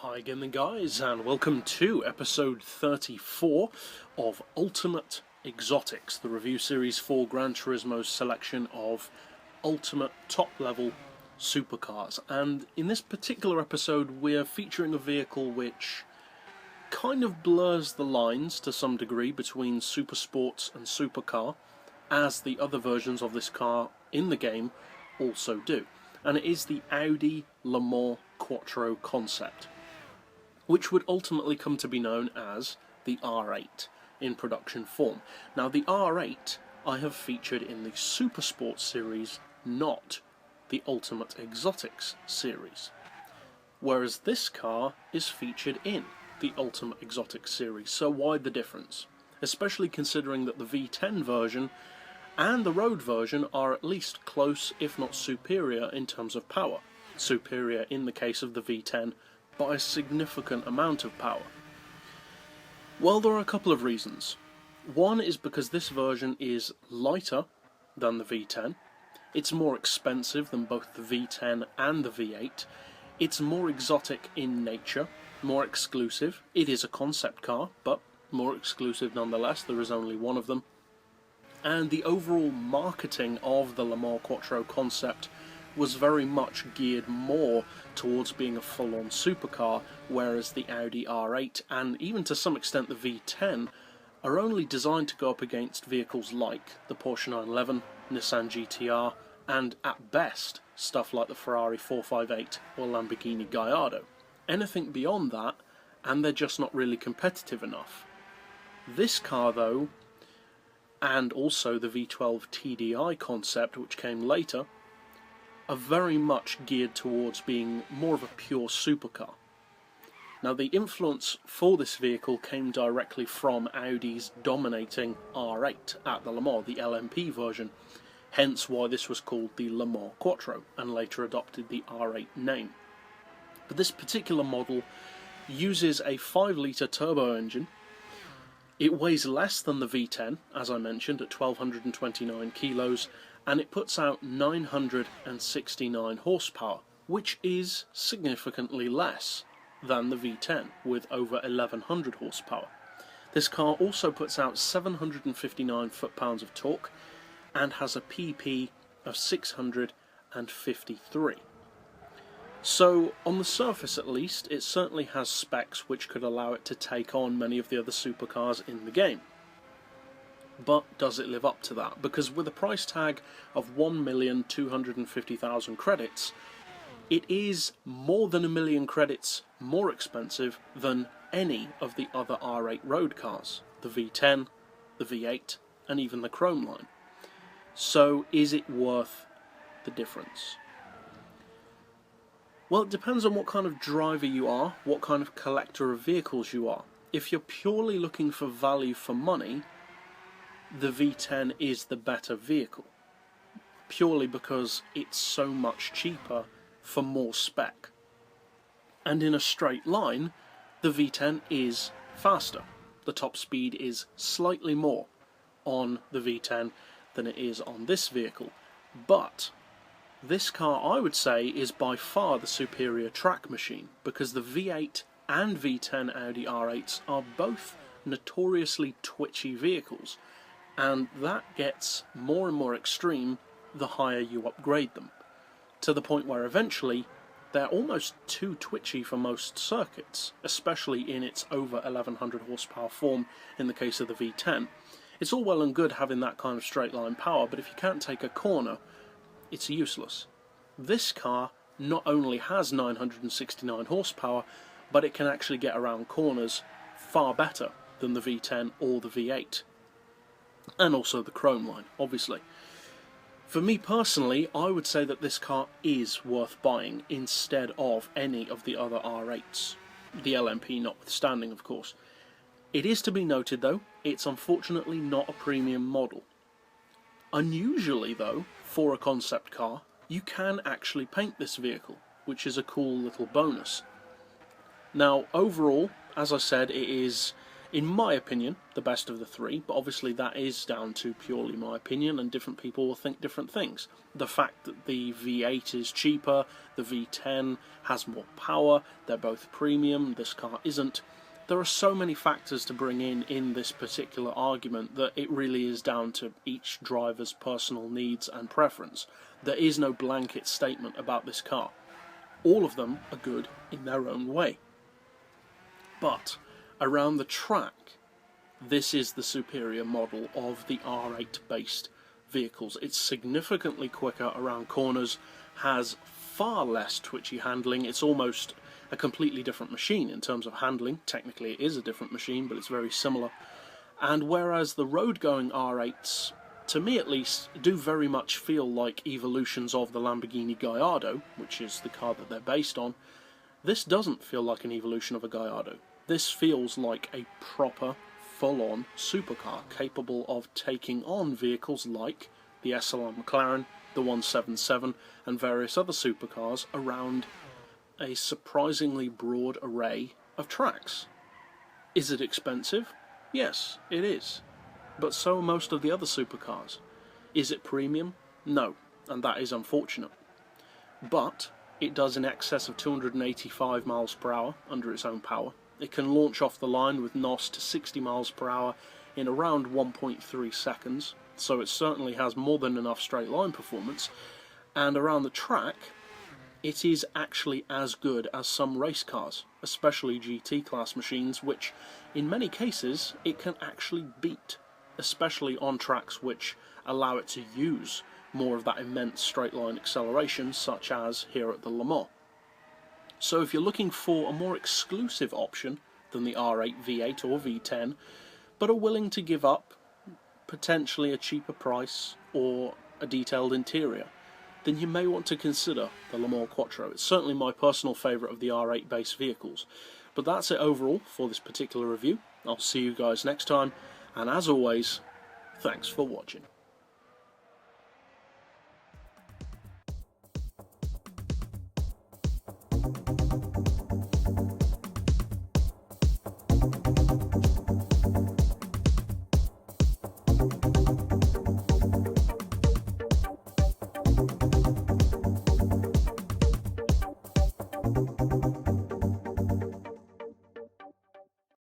Hi again then guys, and welcome to episode 34 of Ultimate Exotics, the review series for Gran Turismo's selection of ultimate top-level supercars. And in this particular episode we're featuring a vehicle which kind of blurs the lines to some degree between supersports and supercar, as the other versions of this car in the game also do. And it is the Audi Le Mans Quattro concept, which would ultimately come to be known as the R8 in production form. Now the R8 I have featured in the Supersport series, not the Ultimate Exotics series, whereas this car is featured in the Ultimate Exotics series. So why the difference? Especially considering that the V10 version and the road version are at least close, if not superior, in terms of power. Superior in the case of the V10 by a significant amount of power. Well, there are a couple of reasons. One is because this version is lighter than the V10, it's more expensive than both the V10 and the V8, it's more exotic in nature, more exclusive. It is a concept car, but more exclusive nonetheless. There is only one of them. And the overall marketing of the Le Mans Quattro concept was very much geared more towards being a full-on supercar, whereas the Audi R8 and even to some extent the V10 are only designed to go up against vehicles like the Porsche 911, Nissan GT-R, and at best stuff like the Ferrari 458 or Lamborghini Gallardo. Anything beyond that, and they're just not really competitive enough. This car though, and also the V12 TDI concept which came later, are very much geared towards being more of a pure supercar. Now the influence for this vehicle came directly from Audi's dominating R8 at the Le Mans, the LMP version, hence why this was called the Le Mans Quattro and later adopted the R8 name. But this particular model uses a 5-litre turbo engine. It weighs less than the V10, as I mentioned, at 1229 kilos, and it puts out 969 horsepower, which is significantly less than the V10, with over 1100 horsepower. This car also puts out 759 foot-pounds of torque, and has a PP of 653. So, on the surface at least, it certainly has specs which could allow it to take on many of the other supercars in the game. But does it live up to that? Because with a price tag of 1,250,000 credits, it is more than 1 million credits more expensive than any of the other R8 road cars, the V10, the V8, and even the Chrome line. So is it worth the difference? Well, it depends on what kind of driver you are, what kind of collector of vehicles you are. If you're purely looking for value for money, the V10 is the better vehicle, purely because it's so much cheaper for more spec. And in a straight line, the V10 is faster. The top speed is slightly more on the V10 than it is on this vehicle, but this car, I would say, is by far the superior track machine, because the V8 and V10 Audi R8s are both notoriously twitchy vehicles, and that gets more and more extreme the higher you upgrade them, to the point where eventually they're almost too twitchy for most circuits, especially in its over 1100 horsepower form in the case of the V10. It's all well and good having that kind of straight line power, but if you can't take a corner, it's useless. This car not only has 969 horsepower, but it can actually get around corners far better than the V10 or the V8. And also the Chrome line, obviously. For me personally, I would say that this car is worth buying instead of any of the other R8s, the LMP notwithstanding, of course. It is to be noted though, it's unfortunately not a premium model. Unusually though, for a concept car, you can actually paint this vehicle, which is a cool little bonus. Now overall, as I said, it is in my opinion, the best of the three, but obviously that is down to purely my opinion, and different people will think different things. The fact that the V8 is cheaper, the V10 has more power, they're both premium, this car isn't. There are so many factors to bring in this particular argument that it really is down to each driver's personal needs and preference. There is no blanket statement about this car. All of them are good in their own way. But around the track, this is the superior model of the R8 based vehicles. It's significantly quicker around corners, has far less twitchy handling. It's almost a completely different machine in terms of handling. Technically it is a different machine, but it's very similar. And whereas the road-going R8s, to me at least, do very much feel like evolutions of the Lamborghini Gallardo, which is the car that they're based on, this doesn't feel like an evolution of a Gallardo. This feels like a proper, full-on supercar capable of taking on vehicles like the SLR McLaren, the 177, and various other supercars around a surprisingly broad array of tracks. Is it expensive? Yes, it is. But so are most of the other supercars. Is it premium? No, and that is unfortunate. But it does in excess of 285 miles per hour under its own power. It can launch off the line with NOS to 60 miles per hour in around 1.3 seconds, so it certainly has more than enough straight line performance, and around the track it is actually as good as some race cars, especially GT class machines, which in many cases it can actually beat, especially on tracks which allow it to use more of that immense straight line acceleration, such as here at the Le Mans. So if you're looking for a more exclusive option than the R8, V8 or V10, but are willing to give up potentially a cheaper price or a detailed interior, then you may want to consider the Le Mans Quattro. It's certainly my personal favourite of the R8 based vehicles. But that's it overall for this particular review. I'll see you guys next time, and as always, thanks for watching.